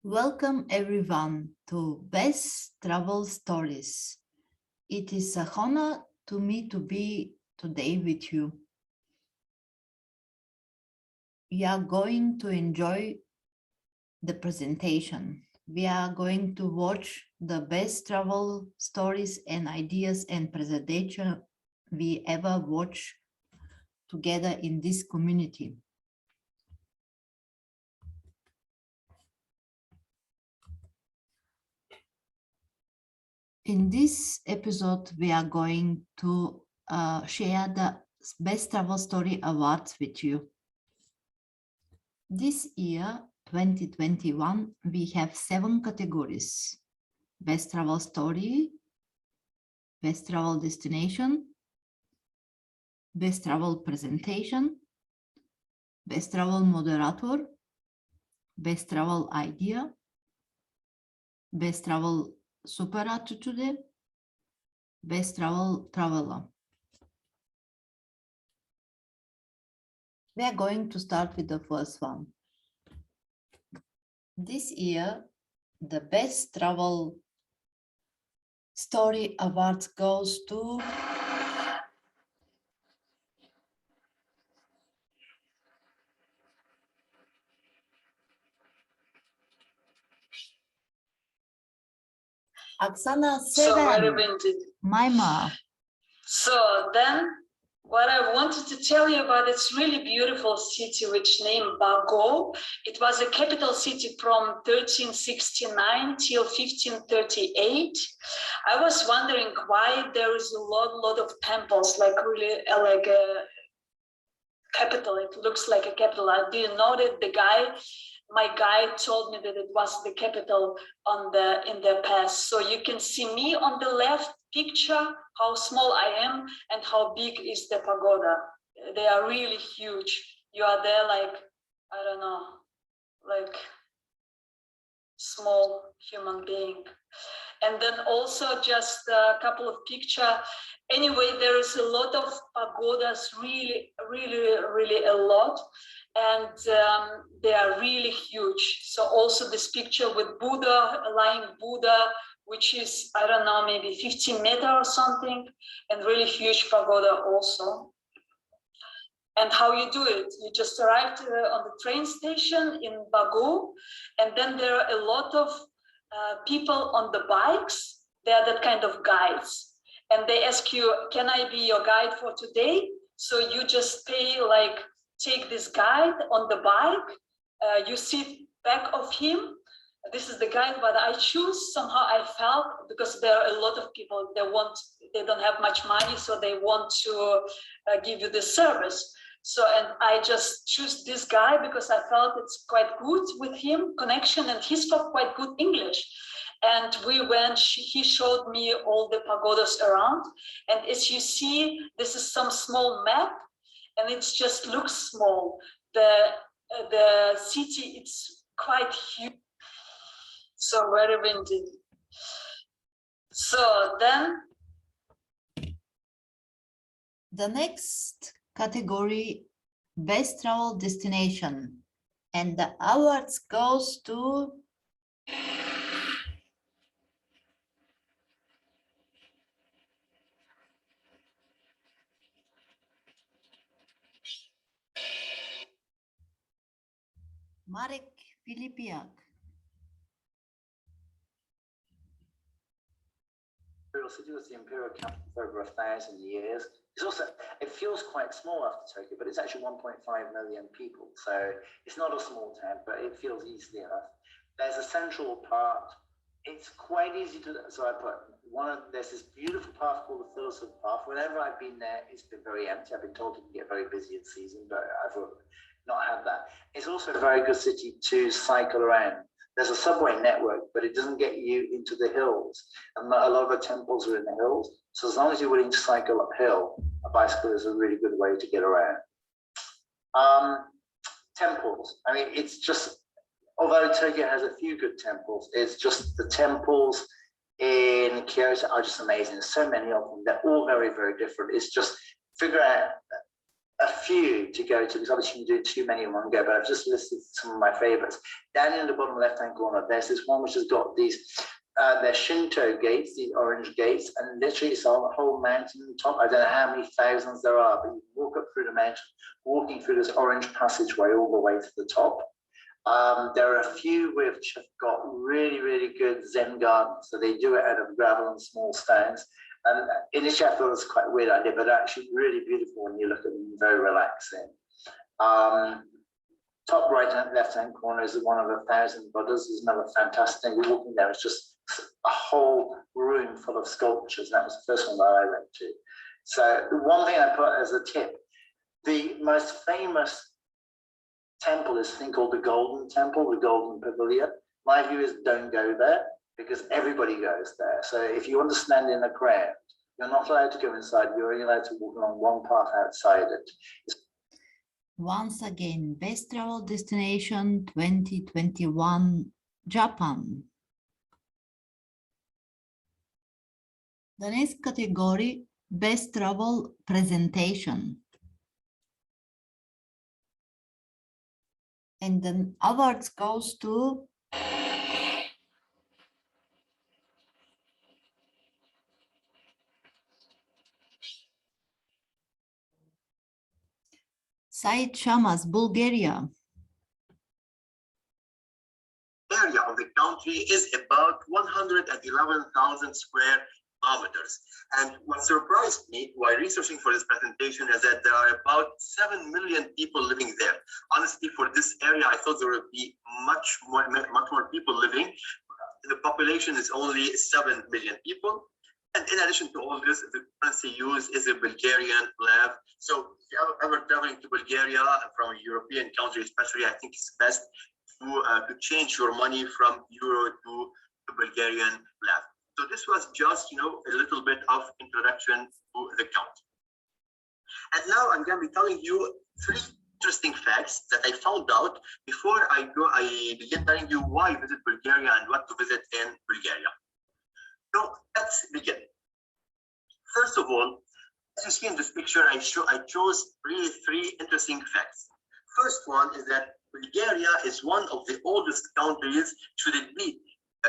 Welcome everyone to Best Travel Stories. It is a honor to me to be today with you. We are going to enjoy the presentation. We are going to watch the best travel stories and ideas and presentation we ever watched together in this community. In this episode, we are going to share the Best Travel Story Awards with you. This year, 2021, we have 7 categories: Best Travel Story, Best Travel Destination, Best Travel Presentation, Best Travel Moderator, Best Travel Idea, Best Travel Super Attitude, Best Travel Traveler. We are going to start with the first one. This year, the Best Travel Story Award goes to Oksana Seven, Maima. So then what I wanted to tell you about this really beautiful city which named Bago. It was a capital city from 1369 till 1538. I was wondering why there is a lot of temples, like really like a capital. It looks like a capital. I didn't know that my guide told me that it was the capital in the past. So you can see me on the left picture, how small I am and how big is the pagoda. They are really huge. You are there like, I don't know, like small human being. And then also just a couple of pictures. Anyway, there is a lot of pagodas, really a lot. And they are really huge. So also this picture with Buddha, lying Buddha, which is, I don't know, maybe 15 meters or something, and really huge pagoda also. And how you do it, you just arrived on the train station in Bagu, and then there are a lot of people on the bikes. They are that kind of guides. And they ask you, can I be your guide for today? So you just pay, like, take this guide on the bike, you sit back of him. This is the guide, but I choose, somehow I felt, because there are a lot of people, they don't have much money, so they want to give you this service. So, and I just choose this guy because I felt it's quite good with him, connection, and he spoke quite good English. And we went, he showed me all the pagodas around. And as you see, this is some small map, and it just looks small. The city, it's quite huge. So very windy. So then the next category, Best Travel Destination, and the awards goes to Marek Filipiak. City was the imperial capital for over 1,000 years. It's also, it feels quite small after Tokyo, but it's actually 1.5 million people. So it's not a small town, but it feels easily enough. There's a central part. It's quite easy to, so I put there's this beautiful path called the Philosopher's Path. Whenever I've been there, it's been very empty. I've been told it can get very busy in season, but I've not had that. It's also a very good city to cycle around. There's a subway network, but it doesn't get you into the hills. And a lot of the temples are in the hills. So as long as you're willing to cycle uphill, a bicycle is a really good way to get around. Temples. I mean, it's just, although Tokyo has a few good temples, it's just the temples in Kyoto are just amazing. There's so many of them. They're all very different. It's just figure out a few to go to, because obviously you can do too many in one go, but I've just listed some of my favorites. Down in the bottom left-hand corner, there's this one which has got these, they're Shinto gates, these orange gates, and literally it's on the whole mountain top. I don't know how many thousands there are, but you walk up through the mountain, walking through this orange passageway all the way to the top. There are a few which have got really, really good Zen gardens, so they do it out of gravel and small stones. And initially I thought it was quite a weird idea, but actually really beautiful when you look at them, very relaxing. Top right and left hand corner is one of 1,000 Buddhas. There's another fantastic thing. We're walking there, it's just a whole room full of sculptures. And that was the first one that I went to. So the one thing I put as a tip, the most famous temple is a thing called the Golden Temple, the Golden Pavilion. My view is don't go there, because everybody goes there. So if you want to stand in the crowd, you're not allowed to go inside. You're only allowed to walk along one path outside it. Once again, best travel destination 2021, Japan. The next category, best travel presentation. And the awards goes to Said Shamas, Bulgaria. Area of the country is about 111,000 square kilometers. And what surprised me while researching for this presentation is that there are about 7 million people living there. Honestly, for this area, I thought there would be much more people living. The population is only 7 million people. And in addition to all this, the currency used is a Bulgarian lev. So if you're ever traveling to Bulgaria from a European country, especially, I think it's best to change your money from euro to Bulgarian lev. So this was just, a little bit of introduction to the country. And now I'm going to be telling you 3 interesting facts that I found out before I begin telling you why visit Bulgaria and what to visit in Bulgaria. So let's begin. First of all, as you see in this picture, I chose really 3 interesting facts. First one is that Bulgaria is one of the oldest countries, should it be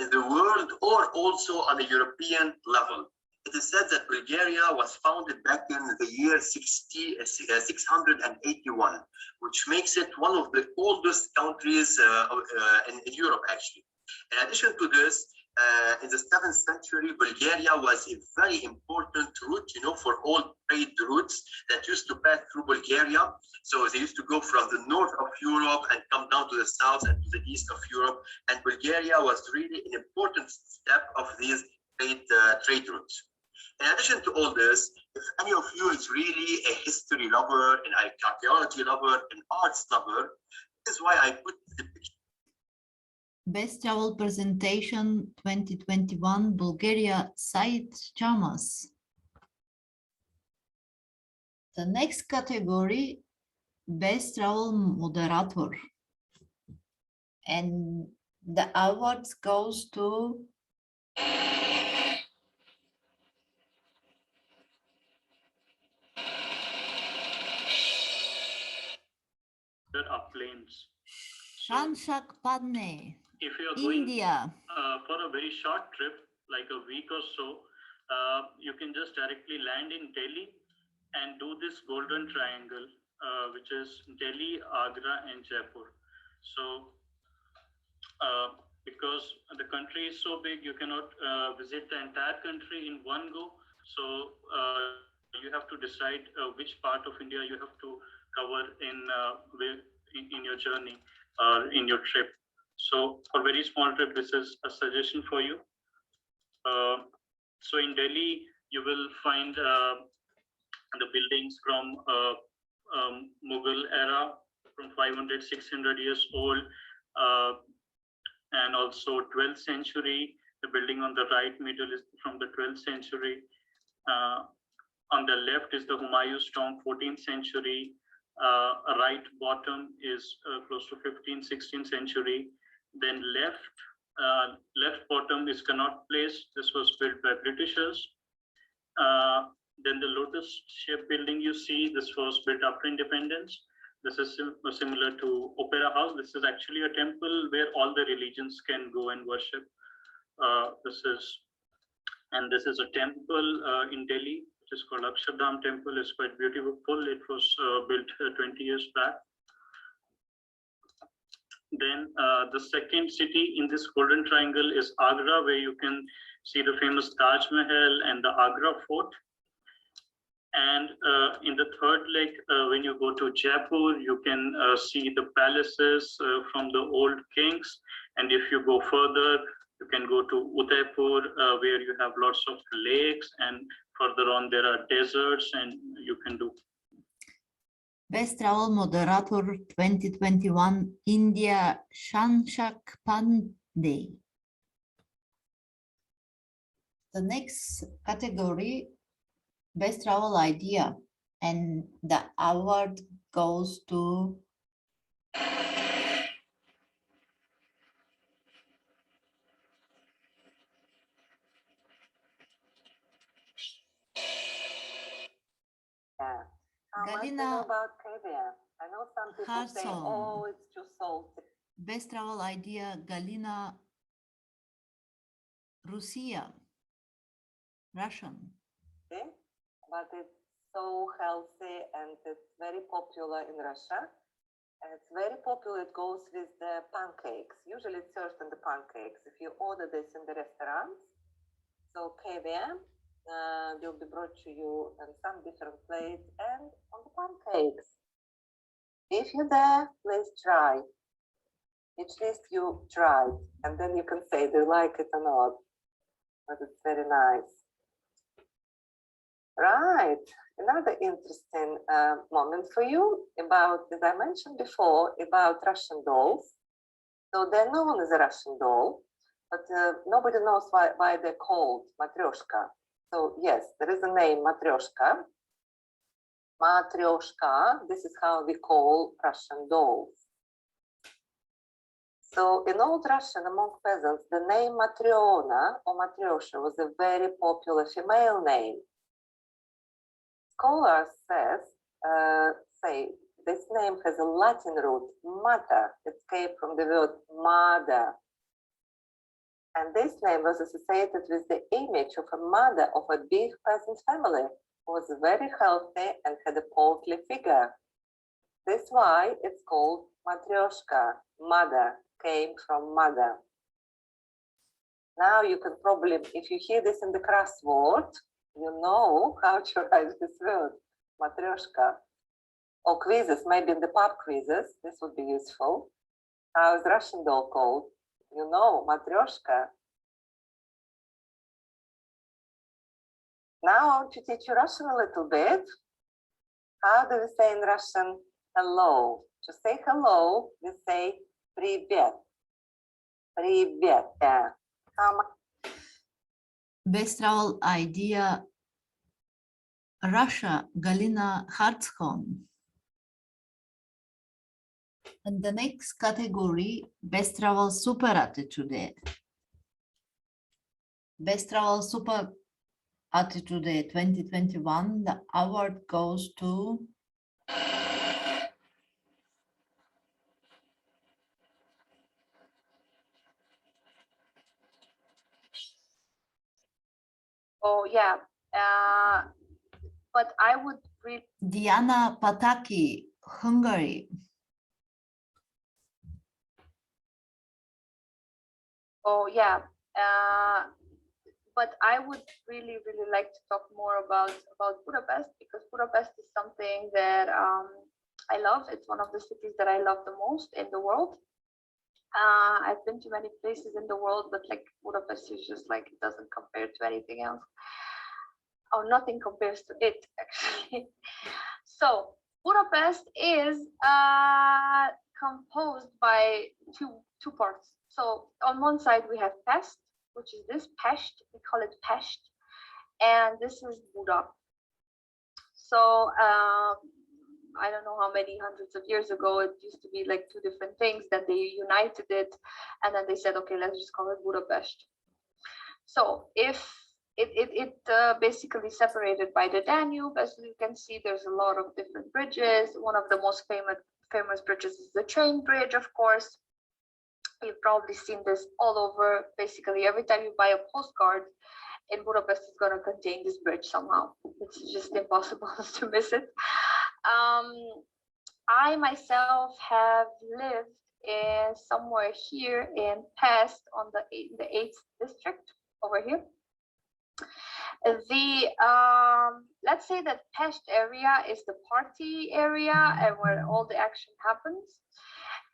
in the world or also on a European level. It is said that Bulgaria was founded back in the year 681, which makes it one of the oldest countries in Europe, actually. In addition to this, in the 7th century, Bulgaria was a very important route, for all trade routes that used to pass through Bulgaria. So they used to go from the north of Europe and come down to the south and to the east of Europe. And Bulgaria was really an important step of these trade routes. In addition to all this, if any of you is really a history lover, an archaeology lover, an arts lover, this is why I put the picture. Best travel presentation 2021, Bulgaria, Said Shamas. The next category, best travel moderator. And the awards goes to There are planes. Shanshak Padne, If you are going India. for a very short trip, like a week or so, you can just directly land in Delhi and do this golden triangle, which is Delhi, Agra, and Jaipur. So, because the country is so big, you cannot visit the entire country in one go. So, you have to decide which part of India you have to cover in your journey or in your trip. So for very small trip, this is a suggestion for you. So in Delhi, you will find the buildings from Mughal era, from 500, 600 years old, and also 12th century. The building on the right middle is from the 12th century. On the left is the Humayun's tomb, 14th century. Right bottom is close to 15th, 16th century. Then left bottom is Connaught Place. This was built by Britishers. Then the lotus shaped building you see, this was built after independence. This is similar to Opera House. This is actually a temple where all the religions can go and worship. This is a temple in Delhi, which is called Akshardham Temple. It's quite beautiful. It was built 20 years back. Then the second city in this golden triangle is Agra, where you can see the famous Taj Mahal and the Agra Fort. And in the third leg, when you go to Jaipur, you can see the palaces from the old kings. And if you go further, you can go to Udaipur, where you have lots of lakes, and further on there are deserts, and you can do. Best Travel Moderator 2021 India Shanshak Pandey. The next category, Best Travel Idea, and the award goes to Much do you know about Pavilion? I know some people say, Harson. oh, it's too salty. Best Travel Idea Galina Russia, Russian. Okay? But it's so healthy and it's very popular in Russia. And it's very popular. It goes with the pancakes. Usually it's served in the pancakes. If you order this in the restaurants, so caviar will be brought to you in some different plates and on the pancakes. If you're there, please try. At least you tried, and then you can say, do you like it or not? But it's very nice. Right, another interesting moment for you about, as I mentioned before, about Russian dolls. So they're known as a Russian doll, but nobody knows why they're called Matryoshka. So yes, there is a name, Matryoshka. Matryoshka, this is how we call Russian dolls. So in Old Russian, among peasants, the name Matryona or Matryoshka was a very popular female name. Scholars say this name has a Latin root, mater. It came from the word mother. And this name was associated with the image of a mother of a big peasant family who was very healthy and had a portly figure. That's why it's called Matryoshka, mother, came from mother. Now you can probably, if you hear this in the crossword, you know how to write this word, Matryoshka. Or quizzes, maybe in the pub quizzes, this would be useful. How is Russian doll called? You know, Matryoshka. Now I want to teach you Russian a little bit. How do we say in Russian hello? To say hello, we say привет. Привет. Yeah. Best Travel Idea Russia, Galina Hartskon. And the next category, Best Travel Super Attitude. Best Travel Super Attitude 2021, the award goes to Oh yeah, but I would read. Diana Pataki, Hungary. Oh yeah, but I would really like to talk more about Budapest, because Budapest is something that I love. It's one of the cities that I love the most in the world. I've been to many places in the world, but like Budapest is just like, it doesn't compare to anything else. Or nothing compares to it, actually. So Budapest is composed by two parts. So on one side we have Pest, which is this Pest, we call it Pest, and this is Buda. So I don't know how many hundreds of years ago, it used to be like two different things, then they united it, and then they said, okay, let's just call it Budapest. So if basically separated by the Danube. As you can see, there's a lot of different bridges. One of the most famous bridges is the train bridge, of course. You've probably seen this all over. Basically, every time you buy a postcard in Budapest, is going to contain this bridge somehow. It's just impossible to miss it. I myself have lived in somewhere here in Pest on the 8th district over here. Let's say that Pest area is the party area and where all the action happens.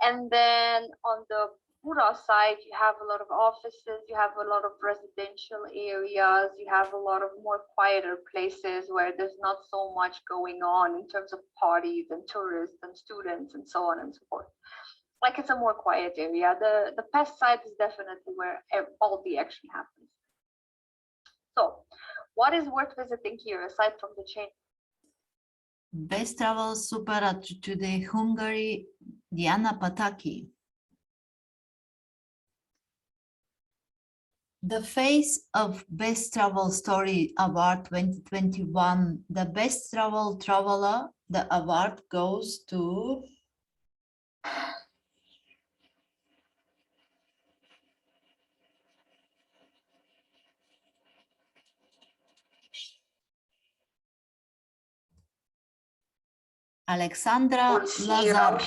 And then on the Bura side, you have a lot of offices, you have a lot of residential areas, you have a lot of more quieter places where there's not so much going on in terms of parties and tourists and students and so on and so forth. Like it's a more quiet area. The Pest side is definitely where all the action happens. So, what is worth visiting here aside from the chain? Best travel super attitude Hungary, Diana Pataki. The Face of Best Travel Story Award 2021, the Best Travel Traveler, the award goes to Alexandra Lazar.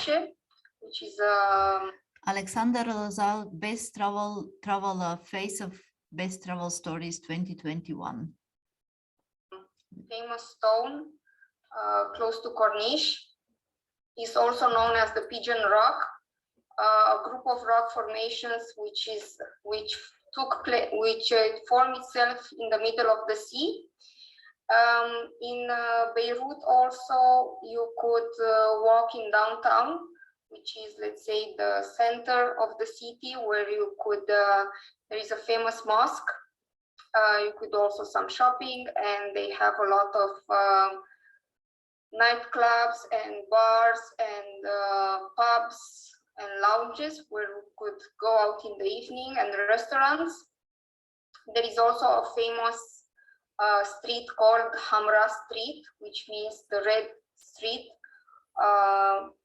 Which is Alexander Lazar, Best Traveler, Face of Best Travel Stories 2021. famous stone close to Corniche. Is also known as the Pigeon Rock, a group of rock formations which formed itself in the middle of the sea. In Beirut also you could walk in downtown, which is, let's say, the center of the city, where you could there is a famous mosque. You could also some shopping, and they have a lot of nightclubs and bars and pubs and lounges where you could go out in the evening, and restaurants. There is also a famous street called Hamra Street, which means the Red Street.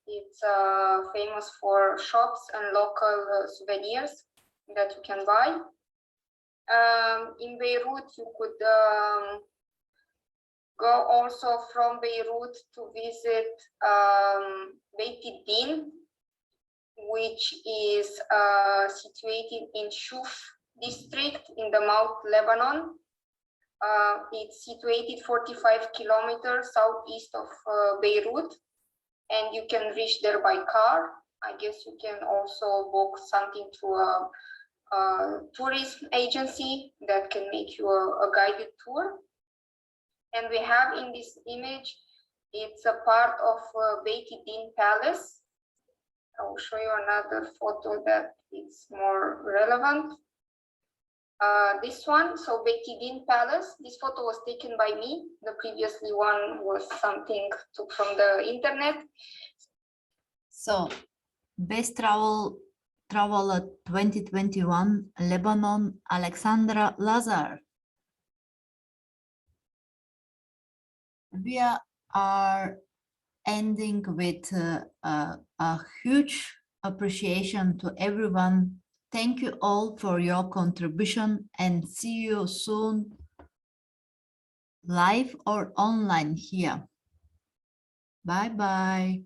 It's famous for shops and local souvenirs that you can buy. In Beirut, you could go also from Beirut to visit Beit Din, which is situated in Shuf district in the Mount Lebanon. It's situated 45 kilometers southeast of Beirut, and you can reach there by car. I guess you can also book something through a tourism agency that can make you a guided tour. And we have in this image, it's a part of Beit Din Palace. I will show you another photo that is more relevant. This one, so Beit Din Palace. This photo was taken by me. The previously one was something took from the internet. So, Best Traveler 2021, Lebanon, Alexandra Lazar. We are ending with a huge appreciation to everyone. Thank you all for your contribution, and see you soon, live or online here. Bye-bye.